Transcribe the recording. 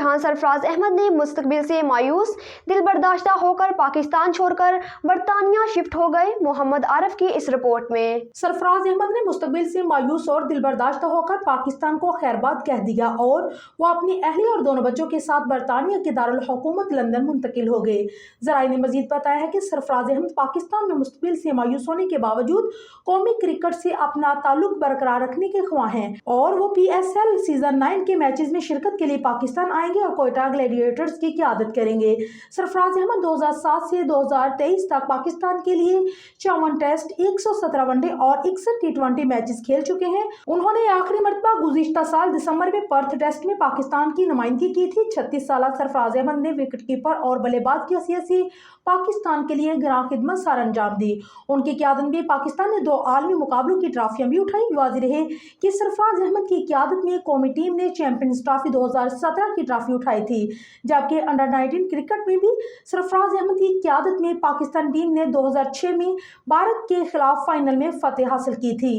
جہاں سرفراز احمد نے مستقبل سے مایوس دل برداشتہ ہو کر پاکستان چھوڑ کر برطانیہ شفٹ ہو گئے۔ محمد عارف کی اس رپورٹ میں سرفراز احمد نے مستقبل سے مایوس اور دل برداشتہ ہو کر پاکستان کو خیرباد کہہ دیا اور وہ اپنی اہلیہ اور دونوں بچوں کے ساتھ برطانیہ کے دارالحکومت لندن منتقل ہو گئے۔ ذرائع نے مزید بتایا ہے کہ سرفراز احمد پاکستان میں مستقبل سے مایوس ہونے کے باوجود قومی کرکٹ سے اپنا تعلق برقرار رکھنے کے خواہاں ہیں اور وہ PSL سیزن 9 کے میچز میں شرکت کے لیے پاکستان آئیں گے اور کوئٹہ گلیڈیٹرز کی قیادت کریں گے۔ سرفراز احمد 2007 سے 2023 تک پاکستان کے لیے 54 ٹیسٹ، 117 ون ڈے اور 61 T20 میچز کھیل چکے ہیں۔ انہوں نے آخری مرتبہ گزشتہ سال دسمبر میں پرتھ ٹیسٹ میں پاکستان کی نمائندگی کی تھی۔ 36 سالہ سرفراز احمد نے وکٹ کیپر اور بلے باز کی حیثیت سے پاکستان کے لیے گراں خدمت سر انجام دی۔ ان کی قیادت میں پاکستان نے 2 عالمی مقابلوں کی ٹرافیاں بھی اٹھائیں۔ واضح رہے کہ سرفراز احمد کی قیادت میں قومی ٹیم نے چیمپئنز ٹرافی 2017 کی ٹرافی اٹھائی تھی، جبکہ انڈر 19 کرکٹ میں بھی سرفراز احمد کی قیادت میں پاکستان ٹیم نے 2006 میں بھارت کے خلاف فائنل میں فتح حاصل کی تھی۔